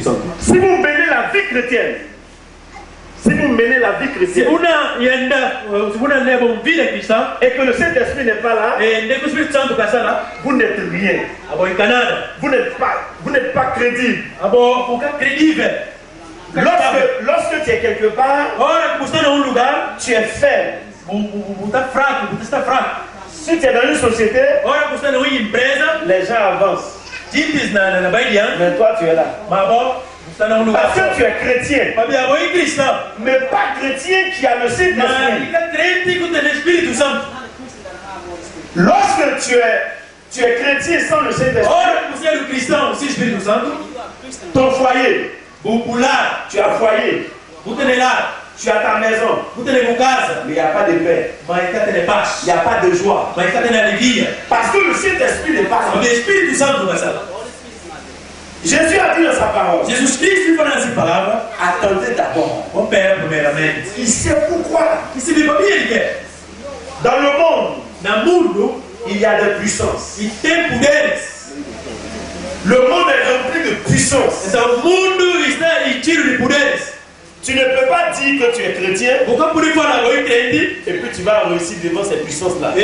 Espírito Santo. Si vous menez la vie chrétienne, si vous menez la vie chrétienne et que le Saint-Esprit n'est pas là, vous n'êtes rien. Vous n'êtes pas crédible. Lorsque tu es quelque part, tu es faible. Si tu es dans une société, les gens avancent. Mais toi, tu es là. Parce que tu es chrétien. Mais pas chrétien qui a le Saint-Esprit. Lorsque tu es chrétien sans le Saint-Esprit, ton foyer, tu as foyer, tu as ta maison, mais il n'y a pas de paix, il n'y a pas de joie, parce que le Saint-Esprit n'est pas là. Jésus a dit dans sa parole, attendez d'abord. Il sait pourquoi. Dans le monde, il y a des puissances. Le monde est rempli de puissance. Tu ne peux pas dire que tu es chrétien et puis tu vas réussir devant ces puissances-là.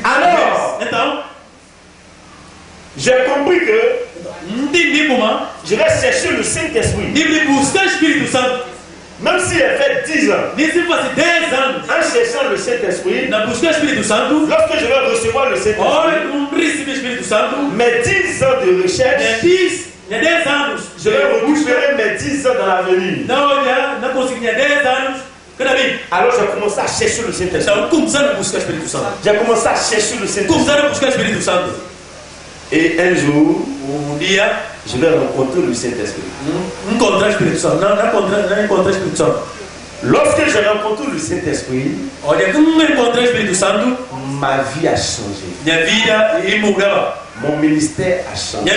Alors, j'ai compris que je vais chercher le Saint-Esprit. Même si elle fait 10 ans, en cherchant le Saint-Esprit, lorsque je vais recevoir le Saint-Esprit, mes 10 ans de recherche, je vais récupérer mes 10 ans dans l'avenir. Alors j'ai commencé à chercher le Saint-Esprit. J'ai commencé à chercher le Saint-Esprit. Et un jour, je vais rencontrer le Saint-Esprit. Lorsque j'ai rencontré le Saint-Esprit, ma vie a changé. Mon ministère a changé.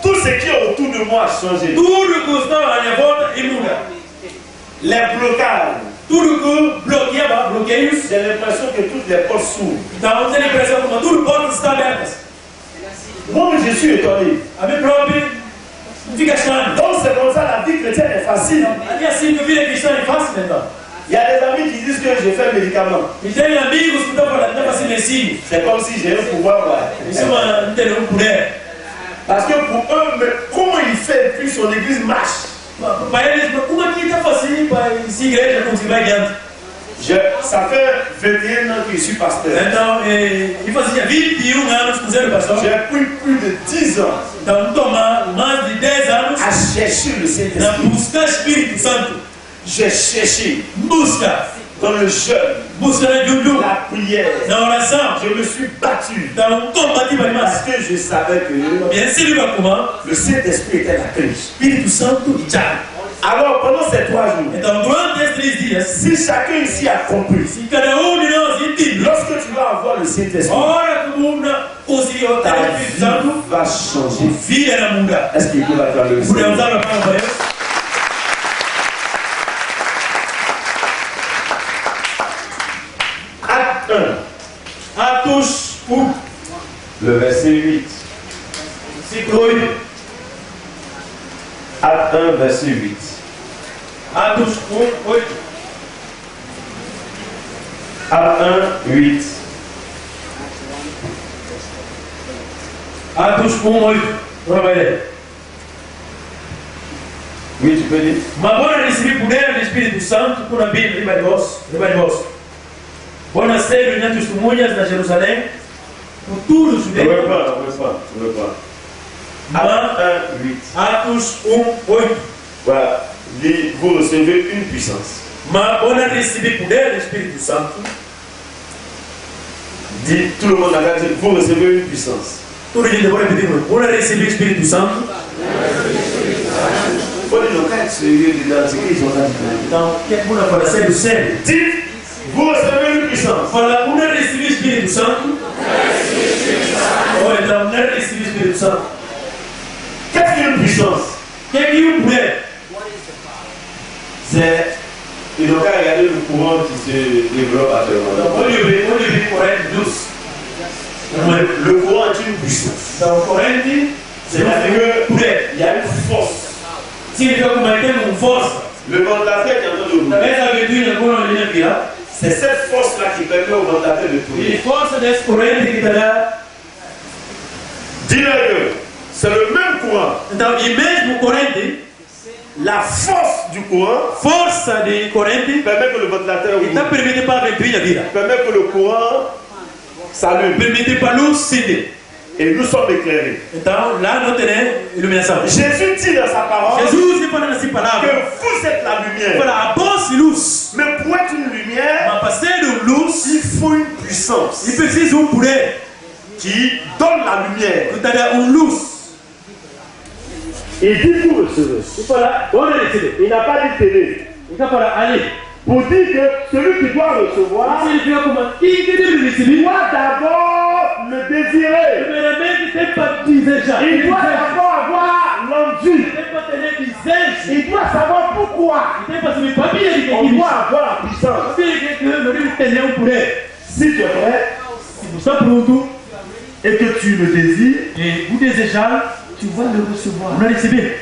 Tout ce qui est autour de moi a changé. Les blocages. J'ai l'impression que toutes les portes s'ouvrent. Moi, je suis étonné. Donc c'est comme ça, la vie chrétienne est facile. Il y a des amis qui disent que je fais médicament. C'est comme si j'ai un pouvoir. Parce que pour eux, mais comment il fait puis son église marche? Ça fait 21 ans que je suis pasteur. J'ai pris plus de 10 ans à chercher le Saint-Esprit. J'ai cherché dans le jeûne, la prière. Je me suis battu parce que je savais que le Saint-Esprit était la clé. Alors pendant ces 3 jours, si chacun ici a compris, lorsque tu vas avoir le Saint-Esprit, ta vie va changer. Est-ce qu'il peut attendre le Saint-Esprit? Acte 1. Le verset 8. Acte 1, verset 8. Acte 1, 8. Oui, tu peux dire. Ma bona recebi poder do Espírito Santo por abrir riba de vós. Bona ser nas testemunhas na Jerusalém, por tudo o Judeu. On ne veut pas. Acte 1, 8. Atos 1:8. Voilà. Vous recevez une puissance. Ma bona recebi poder do Espírito Santo. Dit tout le monde a dit, vous recevez une puissance. Todo mundo pode pedir, bona recebi o Espírito Santo. Il faut dire, le cas sérieux dedans, c'est qu'ils ont dit. Então, o que é que você pode ser do sério? Dites, vous recevez une puissance. Fala, bona recebi o Espírito Santo. Ou então, não recebi o Espírito Santo. Qu'est-ce qu'une puissance? Que é que um poder? C'est. Ils n'ont qu'à regarder le courant qui se développe actuellement. Olha bem, corrente dos. Le courant est une puissance. Dans Corinthe, C'est-à-dire qu'il y a une force. si le document une force, Le ventilateur qui est en train de rouler, c'est cette force-là qui permet au ventilateur de tourner. il force desse corrente que dará. Dis-le que c'est le même courant. Então, e mesmo corrente, La force du courant força de corrente, permet que le ventilateur roule. então permite para a ventoinha virar. Permet que le courant s'allume. Permite para a luz acender. Et nous sommes éclairés. Então, lá não tem iluminação. Jésus dit dans sa parole Jesus fala nessa que palavra, vous êtes la lumière. para a voz e luz. Mais pour être une lumière, Mas para ser luz, il faut une puissance ele precisa poder qui donne la lumière. que dá luz. Et dit vous recevez. E fala, olha receber. Il n'a pas dit télé. Então fala, ali. Pour dire que celui qui doit recevoir Significa como quem deve receber. doit d'abord le désirer. Primeiramente tem para desejar. Il doit d'abord avoir l'envie. Tem para ter desejo. Il doit savoir pourquoi. Tem para saber para que On doit avoir la puissance. que não deve ter um poder. Si tu es prêt Se você está pronto et que tu le désires, e o desejar, tu vas le recevoir. vai receber.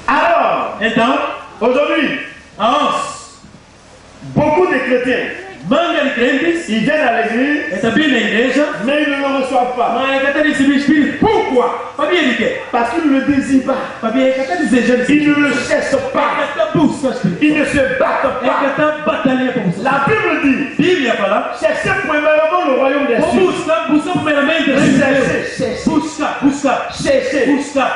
Alors, Então, aujourd'hui, aos beaucoup de chrétiens, manga de crentes, ils viennent à l'église, é também na igreja, mais ils ne le reçoivent pas. mas é que receber o Espírito. Pourquoi? Para que quer? Parce qu'ils ne le désirent pas. Para que está desejando esse Ils ne le cherchent pas. está buscando o Espírito. Ils ne se battent É que pas. está batalhando por você. La Bible dit, Bíblia fala, cherchez premièrement le royaume des cieux. busca primeiramente Cherchez. busca, Cherchez. busca.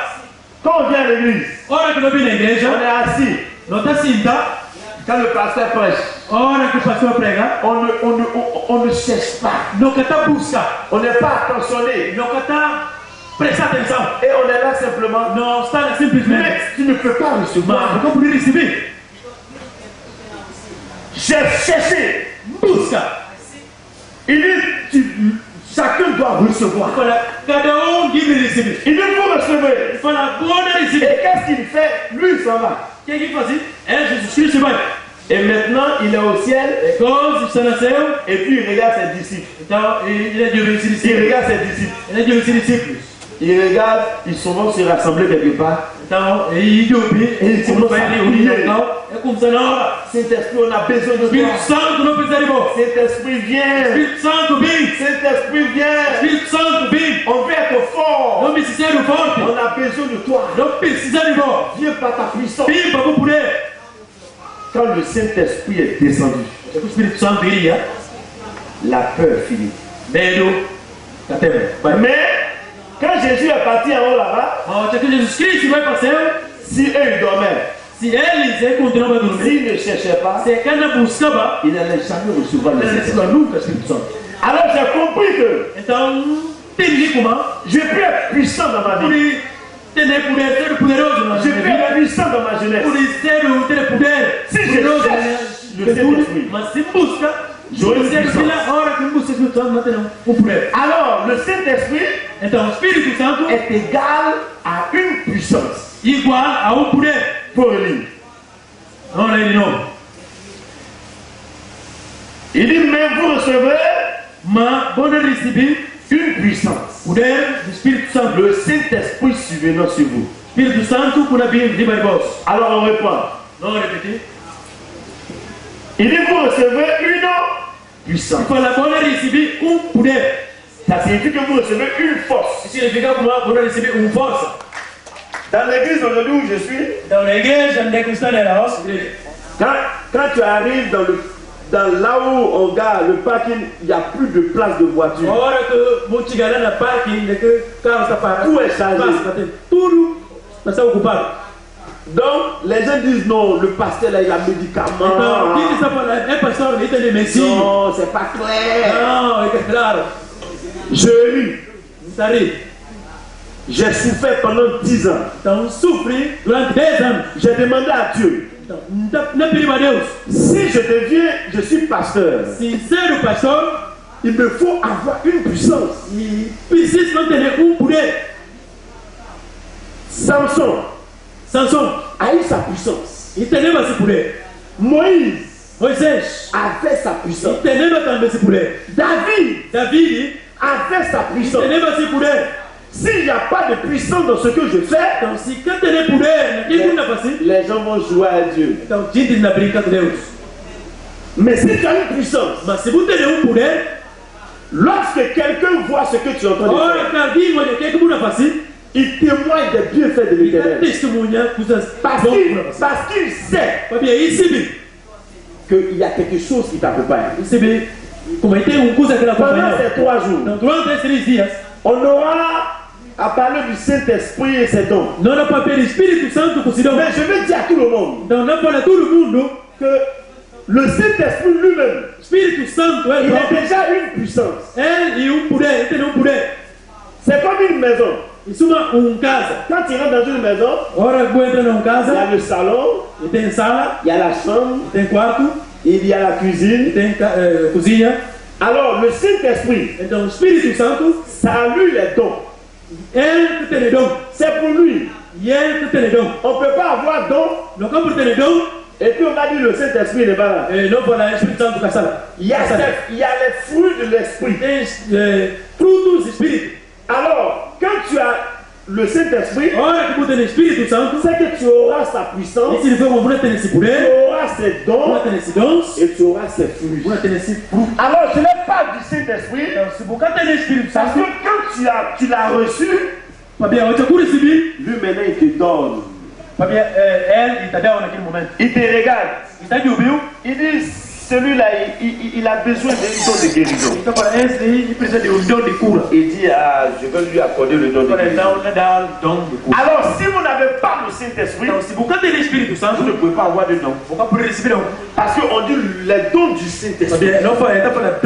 Quand on vient à l'église, Hora que não vem na on igreja, est assis. não está senta. Quand le pasteur prêche, Hora que o pastor prega, on ne cherche pas. não está busca, On n'est pas attentionné. não está prestar atenção. Et on est là simplement. Não está simplesmente. Mais tu ne peux pas Mas recevoir. não pode receber. J'ai cherché. Busca. Il dit, chacun doit recevoir. Fala, cada deve receber. Il dit, vous recevez. Fala, bora Et receber. qu'est-ce qu'il fait? Lui, il s'en va. O que faz? É Jesus Cristo vai. Et maintenant, il est au ciel. Deus está no céu. Et puis, il regarde ses disciples. Então, ele é de vencer Il discípulos. regarde ses disciples. Ele é de vencer discípulos. Il regarde, ils sont vont se rassembler quelque part. Então, ele de ouvir, ele começa vai a reunir prier. no local. É como se na hora. Saint-Esprit, on a besoin de Espírito toi. Santo não precisa de você. Saint-Esprit, viens. Espírito Santo, vem. Saint-Esprit, viens. Espírito Santo, vem. On veut être fort. Não precisa de forte. On a besoin de toi. Não precisa de você. Viens par ta puissance. Vem para o poder. Quand le Saint-Esprit est descendu, É que o Espírito Santo iria. la peur finit. Medo. Até vai. Mais quand Jésus est parti en haut là-bas, Mas que Jesus Cristo vai para o céu. si eux ils dormaient, Se eles continuam a dormir, s'ils ne cherchaient pas, se cada buscava, ils n'allaient jamais recevoir le eles Saint-Esprit. recebiam nunca o Espírito Santo. Alors j'ai compris que Então, entendi como je peux être puissant dans ma por vie. ter poder, ser poderoso na Je minha peux être vida, puissant dans ma jeunesse. por ter poder, Se poderoso je na cherche le minha juventude, Saint-Esprit, mas se busca, j'aurai une você puissance. na hora que busca o Espírito Santo, não tem poder. Alors le Saint-Esprit Então, o Espírito Santo est égal à une puissance. igual a poder. Pour lui. Vamos lá de novo. Il dit, mais vous recevez Mas, quando receber une puissance. poder do Espírito Santo, Le Saint-Esprit survenant sur vous. Espírito Santo, quando vir de vós. Alors on répond. Não repetir. Il dit, vous recevez une puissance. Fala, quando receber poder. Ça signifie que vous recevez une force. Significa quando receber força. Dans l'église aujourd'hui où je suis, Então, na igreja, onde é que está na nossa igreja? quand tu arrives dans là où on garde le parking, il n'y a plus de place de A voiture. hora que vou chegar lá na parking, que o carro está parado. Tout est chargé. Tudo está ocupado. Donc les gens disent non, le pasteur là il a Então, médicaments. quem está falando? É pastor, ele tem medicina. Non, c'est pas clair. Não, é claro. Je lis. Está ali. J'ai souffert pendant 10 ans. Então, sofri durante 10 anos. J'ai demandé à Dieu, Então, não pedi a Deus. si je suis pasteur, Se ser o pastor, il me faut avoir une puissance. e precisa não ter poder. Samson Sansão, a eu sa puissance. entendeu esse poder? Moïse Moisés, avait sa puissance. entendeu também esse poder? David David, avec sa puissance. Tene basi poder. S'il n'y a pas de puissance dans ce que je fais, Donc si quand tene poder, qui kuna basi? les gens vont jouer à Dieu. Donc jinti na brinca Deus. Mais si tu as une puissance, Mas se vous tenez un poder, lorsque quelqu'un voit ce que tu es en train de ora faire, kadi mo de que kuna basi? il témoigne des bienfaits de Ita l'Éternel. testemunha coisas Parce qu'il sait Parce que ici, qu'il y a quelque chose qui t'accompagne. ici, como tem coisa que ela Pendant acompanha. ces 3 jours, Donc durante esses 3 dias, on aura à parler du Saint-Esprit et ses dons. não dá para ver Espírito Santo com sidão. Mais je veux dire à tout le monde Então não para todo mundo, que le Saint-Esprit lui-même, Espírito Santo é il próprio. a déjà une puissance. Ele e poder, ele tem poder. C'est comme une maison. Isso é casa. Quand tu rentres dans une maison, Ora vou entrar numa il y a casa, le salon, e tem sala, il y a la chambre, e tem quarto, il y a la cuisine. e tem cozinha. Alors, le Saint-Esprit, Então o Espírito Santo, ça a lui les dons. ele que tem dom. C'est pour lui. E ele que tem dom. On ne peut pas avoir don Não como tem dom, et puis on va dire le Saint-Esprit n'est pas là. não para o Espírito Santo com a sala. Il y a les fruits de l'Esprit. Tem frutos do Espírito. Alors, quand tu as le Saint-Esprit, Ora que você tem Espírito Santo, c'est que tu auras sa puissance, e se for você tem esse tu poder, auras ses dons você tem esse dons, et tu auras ses fruits. você tem esse fruto. Alors, je ne parle du Saint-Esprit Então, se você tem Espírito parce que Santo, quand tu l'as reçu, Fabia, eu te recebi, lui maintenant il te donne. Fabia, ele está dando naquele momento. Il te regarde. Está de ouviu? Il dit, celui-là, il a besoin d'un don de guérison. Então, para esse, ele precisa de dom de cura. Il dit, ah, je vais lui accorder le don de Para guérison. então, ele dá dom de cura. Alors, si vous n'avez pas le Saint-Esprit, Então, se você tem Espírito Santo, vous ne pouvez pas avoir de don. você pode receber dom. Parce qu'on dit les dons du Saint-Esprit. Fabia, não foi, então, para